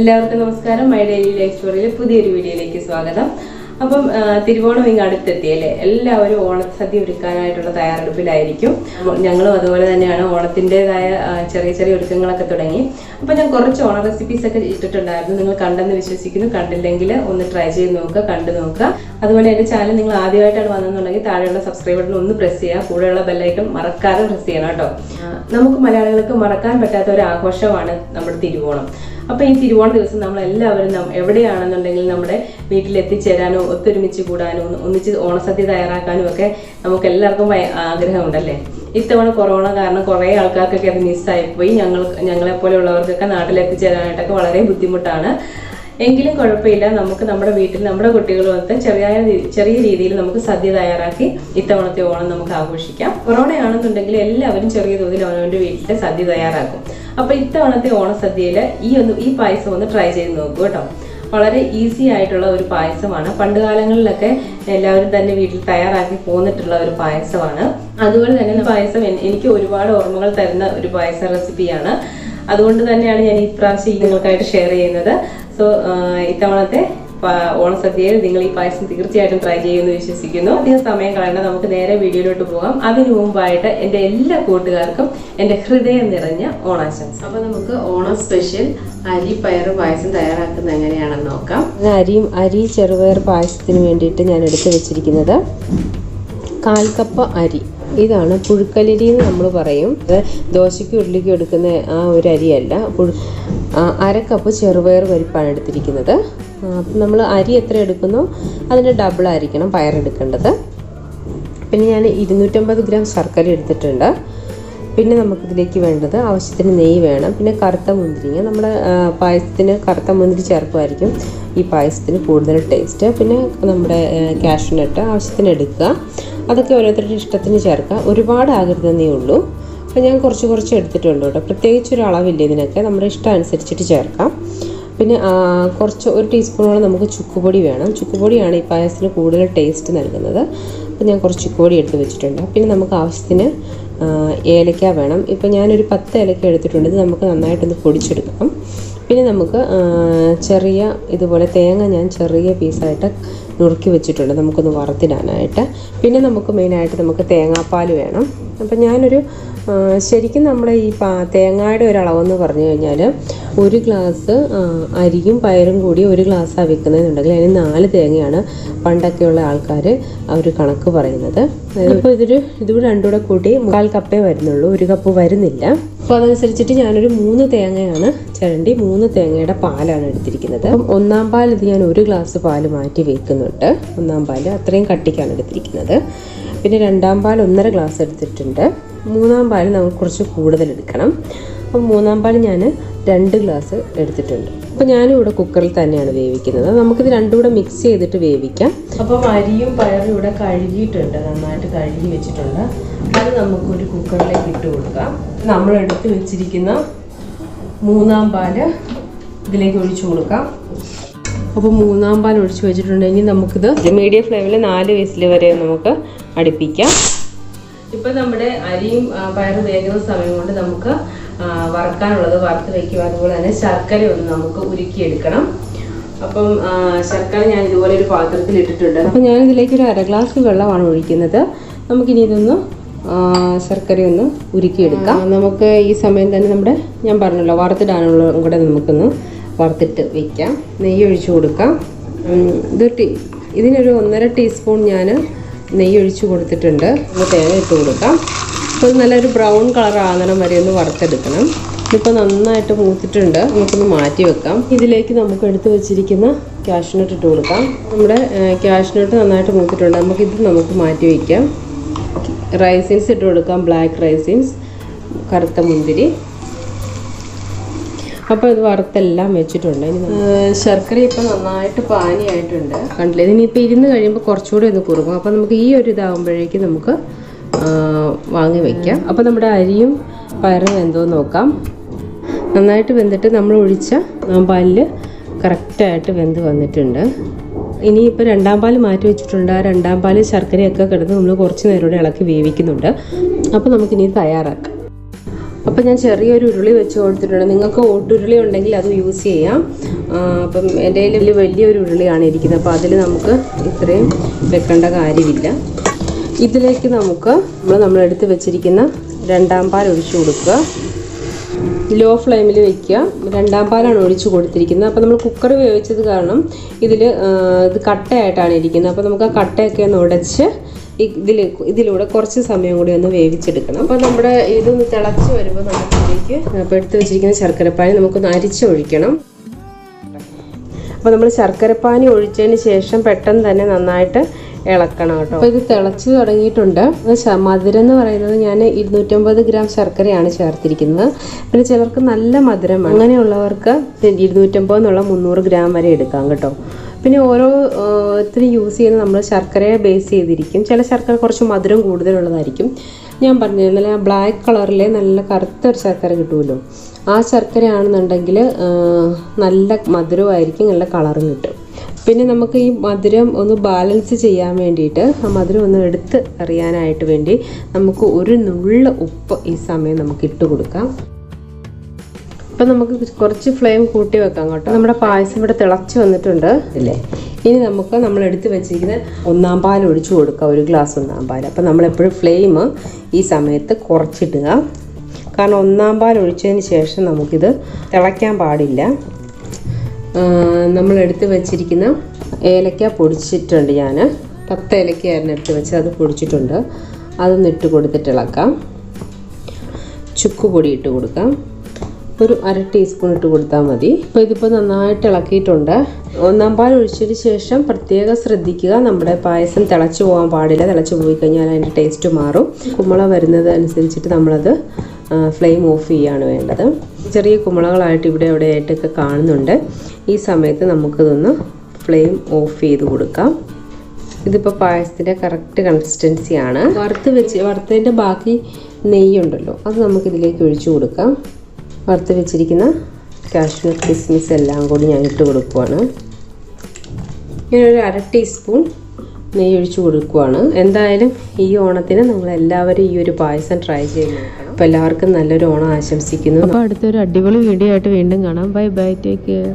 എല്ലാവർക്കും നമസ്കാരം. My daily life സ്റ്റോറിയിലെ പുതിയൊരു വീഡിയോയിലേക്ക് സ്വാഗതം. അപ്പം തിരുവോണം ഇങ്ങ് അടുത്തെത്തിയല്ലേ, എല്ലാവരും ഓണസദ്യ ഒരുക്കാനായിട്ടുള്ള തയ്യാറെടുപ്പിലായിരിക്കും. ഞങ്ങളും അതുപോലെ തന്നെയാണ്. ഓണത്തിൻ്റെതായ ചെറിയ ചെറിയ ഒരുക്കങ്ങളൊക്കെ തുടങ്ങി. അപ്പം ഞാൻ കുറച്ച് ഓണ റെസിപ്പീസൊക്കെ ഇട്ടിട്ടുണ്ടായിരുന്നു. നിങ്ങൾ കണ്ടെന്ന് വിശ്വസിക്കുന്നു. കണ്ടില്ലെങ്കിൽ ഒന്ന് ട്രൈ ചെയ്ത് നോക്കുക, കണ്ടു നോക്കുക. അതുപോലെ എൻ്റെ ചാനൽ നിങ്ങൾ ആദ്യമായിട്ടാണ് വന്നെന്നുണ്ടെങ്കിൽ താഴെയുള്ള സബ്സ്ക്രൈബ് ബട്ടൺ ഒന്ന് പ്രസ് ചെയ്യുക. കൂടെയുള്ള ബെല്ലൈക്കൺ മറക്കാതെ പ്രസ് ചെയ്യണം കേട്ടോ. നമുക്ക് മലയാളികൾക്ക് മറക്കാൻ പറ്റാത്ത ഒരു ആഘോഷമാണ് നമ്മുടെ തിരുവോണം. അപ്പോൾ ഈ തിരുവോണ ദിവസം നമ്മളെല്ലാവരും എവിടെയാണെന്നുണ്ടെങ്കിൽ നമ്മുടെ വീട്ടിൽ എത്തിച്ചേരാനോ ഒത്തൊരുമിച്ച് കൂടാനോ ഒന്നിച്ച് ഓണസദ്യ തയ്യാറാക്കാനും ഒക്കെ നമുക്ക് എല്ലാവർക്കും ആഗ്രഹമുണ്ടല്ലേ. ഇത്തവണ കൊറോണ കാരണം കുറേ ആൾക്കാർക്കൊക്കെ അത് മിസ്സായിപ്പോയി. ഞങ്ങളെപ്പോലെയുള്ളവർക്കൊക്കെ നാട്ടിലെത്തിച്ചേരാനായിട്ടൊക്കെ വളരെ ബുദ്ധിമുട്ടാണ്. എങ്കിലും കുഴപ്പമില്ല, നമുക്ക് നമ്മുടെ വീട്ടിൽ നമ്മുടെ കുട്ടികളുമൊത്ത് ചെറിയ രീതിയിൽ നമുക്ക് സദ്യ തയ്യാറാക്കി ഇത്തവണത്തെ ഓണം നമുക്ക് ആഘോഷിക്കാം. കൊറോണയാണെന്നുണ്ടെങ്കിൽ എല്ലാവരും ചെറിയ തോതിൽ അവനവൻ്റെ വീട്ടിലെ സദ്യ തയ്യാറാക്കും. അപ്പോൾ ഇത്തവണത്തെ ഓണസദ്യയിൽ ഈ പായസം ഒന്ന് ട്രൈ ചെയ്ത് നോക്കൂ കേട്ടോ. വളരെ ഈസി ആയിട്ടുള്ള ഒരു പായസമാണ്. പണ്ട് കാലങ്ങളിലൊക്കെ എല്ലാവരും തന്നെ വീട്ടിൽ തയ്യാറാക്കി പോന്നിട്ടുള്ള ഒരു പായസമാണ്. അതുപോലെ തന്നെ പായസം എനിക്ക് ഒരുപാട് ഓർമ്മകൾ തരുന്ന ഒരു പായസ റെസിപ്പിയാണ്. അതുകൊണ്ട് തന്നെയാണ് ഞാൻ ഈ പ്രാവശ്യം നിങ്ങൾക്കായിട്ട് ഷെയർ ചെയ്യുന്നത്. സോ ഇത്തവണത്തെ ഓണസദ്യയിൽ നിങ്ങൾ ഈ പായസം തീർച്ചയായിട്ടും ട്രൈ ചെയ്യുമെന്ന് വിശ്വസിക്കുന്നു. അധികം സമയം കളയണ്ട, നമുക്ക് നേരെ വീഡിയോയിലോട്ട് പോകാം. അതിനു മുമ്പായിട്ട് എൻ്റെ എല്ലാ കൂട്ടുകാർക്കും എൻ്റെ ഹൃദയം നിറഞ്ഞ ഓണാശംസ. അപ്പോൾ നമുക്ക് ഓണം സ്പെഷ്യൽ അരി പയർ പായസം തയ്യാറാക്കുന്നത് എങ്ങനെയാണെന്ന് നോക്കാം. അരി ചെറുപയർ പായസത്തിന് വേണ്ടിയിട്ട് ഞാൻ എടുത്തു വെച്ചിരിക്കുന്നത് 1/4 കപ്പ് അരി. ഇതാണ് പുഴുക്കലരി എന്ന് നമ്മൾ പറയും. ദോശയ്ക്കും ഇഡ്ഡലിക്കും എടുക്കുന്ന ആ ഒരു അരിയല്ല. 1/2 കപ്പ് ചെറുപയർ പരിപ്പാണ് എടുത്തിരിക്കുന്നത്. അപ്പം നമ്മൾ അരി എത്ര എടുക്കുന്നോ അതിൻ്റെ ഡബിൾ ആയിരിക്കണം പയറെടുക്കേണ്ടത്. പിന്നെ ഞാൻ 250 ഗ്രാം ശർക്കര എടുത്തിട്ടുണ്ട്. പിന്നെ നമുക്കിതിലേക്ക് വേണ്ടത് ആവശ്യത്തിന് നെയ്യ് വേണം. പിന്നെ കറുത്ത മുന്തിരിങ്ങ, നമ്മുടെ പായസത്തിന് കറുത്ത മുന്തിരി ചേർക്കുമായിരിക്കും ഈ പായസത്തിന് കൂടുതൽ ടേസ്റ്റ്. പിന്നെ നമ്മുടെ കാഷ്യൂനട്ട് ആവശ്യത്തിന് എടുക്കുക. അതൊക്കെ ഓരോരുത്തരുടെ ഇഷ്ടത്തിന് ചേർക്കുക. ഒരുപാട് ആകരുതെന്നേ ഉള്ളൂ. അപ്പോൾ ഞാൻ കുറച്ച് എടുത്തിട്ടുണ്ട് കേട്ടോ. പ്രത്യേകിച്ചൊരു അളവില്ല ഇതിനൊക്കെ, നമ്മുടെ ഇഷ്ടം അനുസരിച്ചിട്ട് ചേർക്കാം. പിന്നെ ഒരു ടീസ്പൂണോളം നമുക്ക് ചുക്കുപൊടി വേണം. ചുക്കുപൊടിയാണ് ഈ പായസത്തിന് കൂടുതൽ ടേസ്റ്റ് നൽകുന്നത്. അപ്പോൾ ഞാൻ കുറച്ച് ചുക്കുപൊടി എടുത്ത് വെച്ചിട്ടുണ്ട്. പിന്നെ നമുക്ക് ആവശ്യത്തിന് ഏലക്ക വേണം. ഇപ്പോൾ ഞാനൊരു 10 ഏലക്ക എടുത്തിട്ടുണ്ട്. ഇത് നമുക്ക് നന്നായിട്ടൊന്ന് പൊടിച്ചെടുക്കാം. പിന്നെ നമുക്ക് ഇതുപോലെ തേങ്ങ ഞാൻ ചെറിയ പീസായിട്ട് നുറുക്കി വെച്ചിട്ടുണ്ട്, നമുക്കൊന്ന് വറുത്തിടാനായിട്ട്. പിന്നെ നമുക്ക് മെയിനായിട്ട് നമുക്ക് തേങ്ങാപ്പാൽ വേണം. അപ്പം ഞാനൊരു ശരിക്കും നമ്മുടെ ഈ തേങ്ങയുടെ ഒരളവെന്ന് പറഞ്ഞു കഴിഞ്ഞാൽ 1 ഗ്ലാസ് അരിയും പയറും കൂടി 1 ഗ്ലാസ്സാണ് വെക്കുന്നതെന്നുണ്ടെങ്കിൽ അതിന് 4 തേങ്ങയാണ് പണ്ടൊക്കെയുള്ള ആൾക്കാർ ആ ഒരു കണക്ക് പറയുന്നത്. അപ്പോൾ ഇതുകൂടെ രണ്ടും കൂടെ കൂട്ടി 1/4 കപ്പേ വരുന്നുള്ളൂ, 1 കപ്പ് വരുന്നില്ല. അപ്പോൾ അതനുസരിച്ചിട്ട് ഞാനൊരു 3 തേങ്ങയാണ് ചിരണ്ടി 3 തേങ്ങയുടെ പാലാണ് എടുത്തിരിക്കുന്നത്. അപ്പം 1-ാം പാൽ ഇത് ഞാൻ 1 ഗ്ലാസ് പാൽ മാറ്റി വെക്കുന്നുണ്ട്. 1-ാം പാൽ അത്രയും കട്ടിക്കാണ് എടുത്തിരിക്കുന്നത്. പിന്നെ 2-ാം പാൽ 1.5 ഗ്ലാസ് എടുത്തിട്ടുണ്ട്. 3-ാം പാൽ നമുക്ക് കുറച്ച് കൂടുതൽ എടുക്കണം. അപ്പം 3-ാം പാൽ ഞാൻ 2 ഗ്ലാസ് എടുത്തിട്ടുണ്ട്. അപ്പോൾ ഞാനിവിടെ കുക്കറിൽ തന്നെയാണ് വേവിക്കുന്നത്. നമുക്കിത് രണ്ടും കൂടെ മിക്സ് ചെയ്തിട്ട് വേവിക്കാം. അപ്പം അരിയും പയറും ഇവിടെ കഴുകിയിട്ടുണ്ട്, നന്നായിട്ട് കഴുകി വെച്ചിട്ടുണ്ട്. അത് നമുക്കൊരു കുക്കറിലേക്ക് ഇട്ട് കൊടുക്കാം. നമ്മൾ എടുത്ത് വെച്ചിരിക്കുന്ന 3-ാം പാൽ ഇതിലേക്ക് ഒഴിച്ചു കൊടുക്കാം. അപ്പോൾ 3-ാം പാൽ ഒഴിച്ച് വെച്ചിട്ടുണ്ടെങ്കിൽ നമുക്കിത് മീഡിയം ഫ്ലെയിമിൽ 4 വിസിൽ വരെ നമുക്ക് അടുപ്പിക്കാം. ഇപ്പം നമ്മുടെ അരിയും പയറും വേകുന്ന സമയം കൊണ്ട് നമുക്ക് വറുക്കാനുള്ളത് വറുത്ത് വയ്ക്കുക. അതുപോലെ തന്നെ ശർക്കര ഒന്ന് നമുക്ക് ഉരുക്കിയെടുക്കണം. അപ്പം ശർക്കര ഞാൻ ഇതുപോലെ ഒരു പാത്രത്തിൽ ഇട്ടിട്ടുണ്ട്. അപ്പം ഞാനിതിലേക്ക് ഒരു 1/2 ഗ്ലാസ് വെള്ളമാണ് ഒഴിക്കുന്നത്. നമുക്കിനി ഇതൊന്ന് ശർക്കരയൊന്ന് ഉരുക്കിയെടുക്കാം. നമുക്ക് ഈ സമയം തന്നെ ഞാൻ പറഞ്ഞല്ലോ വറുത്തിടാനുള്ളതും കൂടെ നമുക്കൊന്ന് വറുത്തിട്ട് വയ്ക്കാം. നെയ്യ് ഒഴിച്ചു കൊടുക്കാം. ഇതിനൊരു 1.5 ടീസ്പൂൺ ഞാൻ നെയ്യ് ഒഴിച്ച് കൊടുത്തിട്ടുണ്ട്. തേങ്ങ ഇട്ട് കൊടുക്കാം. അപ്പോൾ നല്ലൊരു ബ്രൗൺ കളർ ആകണം വരെ ഒന്ന് വറുത്തെടുക്കണം. ഇതിപ്പോൾ നന്നായിട്ട് മൂത്തിട്ടുണ്ട്, നമുക്കൊന്ന് മാറ്റി വെക്കാം. ഇതിലേക്ക് നമുക്ക് എടുത്ത് വെച്ചിരിക്കുന്ന കാഷ്യൂനട്ട് ഇട്ട് കൊടുക്കാം. നമ്മുടെ കാഷ്യൂനട്ട് നന്നായിട്ട് മൂത്തിട്ടുണ്ട്. നമുക്ക് മാറ്റി വയ്ക്കാം. റൈസിൻസ് ഇട്ട് കൊടുക്കാം. ബ്ലാക്ക് റൈസിൻസ്, കറുത്ത മുന്തിരി. അപ്പോൾ ഇത് വറുത്തെല്ലാം വെച്ചിട്ടുണ്ട്. ഇനി ശർക്കര ഇപ്പോൾ നന്നായിട്ട് പാനിയായിട്ടുണ്ട്, കണ്ടില്ലേ. ഇതിനിപ്പോൾ ഇരുന്ന് കഴിയുമ്പോൾ കുറച്ചുകൂടി ഒന്ന് കുറുകും. അപ്പോൾ നമുക്ക് ഈ ഒരു ഇതാകുമ്പോഴേക്കും നമുക്ക് വാങ്ങി വയ്ക്കാം. അപ്പോൾ നമ്മുടെ അരിയും പയറും വെന്തോന്ന് നോക്കാം. നന്നായിട്ട് വെന്തിട്ട് നമ്മൾ ഒഴിച്ച പാലിൽ കറക്റ്റായിട്ട് വെന്ത് വന്നിട്ടുണ്ട്. ഇനിയിപ്പോൾ 2-ാം പാൽ മാറ്റി വെച്ചിട്ടുണ്ട്. ആ 2-ാം പാൽ ശർക്കരയൊക്കെ കിടന്ന് നമ്മൾ കുറച്ച് നേരം കൂടെ ഇളക്കി വേവിക്കുന്നുണ്ട്. അപ്പോൾ നമുക്കിനി തയ്യാറാക്കാം. അപ്പോൾ ഞാൻ ചെറിയൊരു ഉരുളി വെച്ച് കൊടുത്തിട്ടുണ്ട്. നിങ്ങൾക്ക് ഓട്ടുരുളി ഉണ്ടെങ്കിൽ അത് യൂസ് ചെയ്യാം. അപ്പം എൻ്റെ കയ്യിൽ വലിയൊരു ഉരുളിയാണ് ഇരിക്കുന്നത്. അപ്പോൾ അതിൽ നമുക്ക് ഇത്രയും വെക്കേണ്ട കാര്യമില്ല. ഇതിലേക്ക് നമുക്ക് നമ്മളെടുത്ത് വെച്ചിരിക്കുന്ന രണ്ടാം പാൽ ഒഴിച്ചു കൊടുക്കുക. ലോ ഫ്ലെയിമിൽ വയ്ക്കുക. രണ്ടാം പാലാണ് ഒഴിച്ച് കൊടുത്തിരിക്കുന്നത്. അപ്പോൾ നമ്മൾ കുക്കർ വേവിച്ചത് കാരണം ഇത് കട്ടയായിട്ടാണ് ഇരിക്കുന്നത്. അപ്പോൾ നമുക്ക് ആ കട്ടയൊക്കെ ഒന്ന് ഉടച്ച് ഇതിലൂടെ കുറച്ച് സമയം കൂടി ഒന്ന് വേവിച്ചെടുക്കണം. അപ്പോൾ നമ്മുടെ ഇതൊന്ന് തിളച്ച് വരുമ്പോൾ നമുക്കിതിലേക്ക് അപ്പോൾ എടുത്ത് വെച്ചിരിക്കുന്ന ശർക്കരപ്പാനി നമുക്കൊന്ന് അരിച്ചൊഴിക്കണം. അപ്പോൾ നമ്മൾ ശർക്കരപ്പാനി ഒഴിച്ചതിന് ശേഷം പെട്ടെന്ന് തന്നെ നന്നായിട്ട് ഇളക്കണം കേട്ടോ. അപ്പോൾ ഇത് തിളച്ച് തുടങ്ങിയിട്ടുണ്ട്. മധുരം എന്ന് പറയുന്നത് ഞാൻ 250 ഗ്രാം ശർക്കരയാണ് ചേർത്തിരിക്കുന്നത്. പിന്നെ ചിലർക്ക് നല്ല മധുരം വേണം. അങ്ങനെയുള്ളവർക്ക് 250 എന്നുള്ള 300 ഗ്രാം വരെ എടുക്കാം കേട്ടോ. പിന്നെ ഓരോരുത്തരും യൂസ് ചെയ്യുന്നത് നമ്മൾ ശർക്കരയെ ബേസ് ചെയ്തിരിക്കും. ചില ശർക്കര കുറച്ച് മധുരം കൂടുതലുള്ളതായിരിക്കും. ഞാൻ പറഞ്ഞിരുന്നില്ല, ബ്ലാക്ക് കളറിലെ നല്ല കറുത്തൊരു ശർക്കര കിട്ടുമല്ലോ, ആ ശർക്കരയാണെന്നുണ്ടെങ്കിൽ നല്ല മധുരമായിരിക്കും, നല്ല കളറും കിട്ടും. പിന്നെ നമുക്ക് ഈ മധുരം ഒന്ന് ബാലൻസ് ചെയ്യാൻ വേണ്ടിയിട്ട്, ആ മധുരം ഒന്ന് എടുത്ത് അറിയാനായിട്ട് വേണ്ടി നമുക്ക് ഒരു നുള്ള ഉപ്പ് ഈ സമയം നമുക്ക് ഇട്ട് കൊടുക്കാം. അപ്പം നമുക്ക് കുറച്ച് ഫ്ലെയിം കൂട്ടി വെക്കാം കേട്ടോ. നമ്മുടെ പായസം ഇവിടെ തിളച്ച് വന്നിട്ടുണ്ട് അല്ലേ. ഇനി നമുക്ക് നമ്മളെടുത്ത് വെച്ചിരിക്കുന്ന ഒന്നാം പാൽ ഒഴിച്ചു കൊടുക്കുക, 1 ഗ്ലാസ് ഒന്നാം പാൽ. അപ്പം നമ്മളെപ്പോഴും ഫ്ലെയിം ഈ സമയത്ത് കുറച്ചിടുക. കാരണം ഒന്നാം പാൽ ഒഴിച്ചതിന് ശേഷം നമുക്കിത് തിളയ്ക്കാൻ പാടില്ല. നമ്മളെടുത്ത് വെച്ചിരിക്കുന്ന ഏലക്ക പൊടിച്ചിട്ടുണ്ട്. ഞാൻ 10 ഏലക്കയായിരുന്നു എടുത്ത് വെച്ച്, അത് പൊടിച്ചിട്ടുണ്ട്. അതൊന്ന് ഇട്ട് കൊടുത്തിട്ട് ഇളക്കാം. ചുക്കുപൊടി ഇട്ട് കൊടുക്കാം. ഒരു 1/2 ടീസ്പൂൺ ഇട്ട് കൊടുത്താൽ മതി. അപ്പോൾ ഇതിപ്പോൾ നന്നായിട്ട് ഇളക്കിയിട്ടുണ്ട്. ഒന്നാം പാൽ ഒഴിച്ചതിന് ശേഷം പ്രത്യേകം ശ്രദ്ധിക്കുക, നമ്മുടെ പായസം തിളച്ച് പോകാൻ പാടില്ല. തിളച്ച് പോയി കഴിഞ്ഞാൽ അതിൻ്റെ ടേസ്റ്റ് മാറും. കുമ്പള വരുന്നത് അനുസരിച്ചിട്ട് നമ്മളത് ഫ്ലെയിം ഓഫ് ചെയ്യുകയാണ് വേണ്ടത്. ചെറിയ കുമ്പളകളായിട്ട് ഇവിടെ എവിടെയായിട്ടൊക്കെ കാണുന്നുണ്ട്. ഈ സമയത്ത് നമുക്കിതൊന്ന് ഫ്ലെയിം ഓഫ് ചെയ്ത് കൊടുക്കാം. ഇതിപ്പോൾ പായസത്തിൻ്റെ കറക്റ്റ് കൺസിസ്റ്റൻസിയാണ്. വറുത്തതിൻ്റെ ബാക്കി നെയ്യുണ്ടല്ലോ, അത് നമുക്കിതിലേക്ക് ഒഴിച്ചു കൊടുക്കാം. വറുത്ത് വെച്ചിരിക്കുന്ന കാഷ്യൂ കിസ്മിസ് എല്ലാം കൂടി ഞാൻ ഇട്ട് കൊടുക്കുവാണ്. ഞാനൊരു 1/2 ടീസ്പൂൺ നെയ്യ് ഒഴിച്ച് കൊടുക്കുവാണ്. എന്തായാലും ഈ ഓണത്തിന് നിങ്ങളെല്ലാവരും ഈ ഒരു പായസം ട്രൈ ചെയ്ത് നോക്കണം. അപ്പോൾ എല്ലാവർക്കും നല്ലൊരു ഓണം ആശംസിക്കുന്നു. അപ്പോൾ അടുത്തൊരു അടിപൊളി വീഡിയോ ആയിട്ട് വീണ്ടും കാണാം. Bye bye, take care.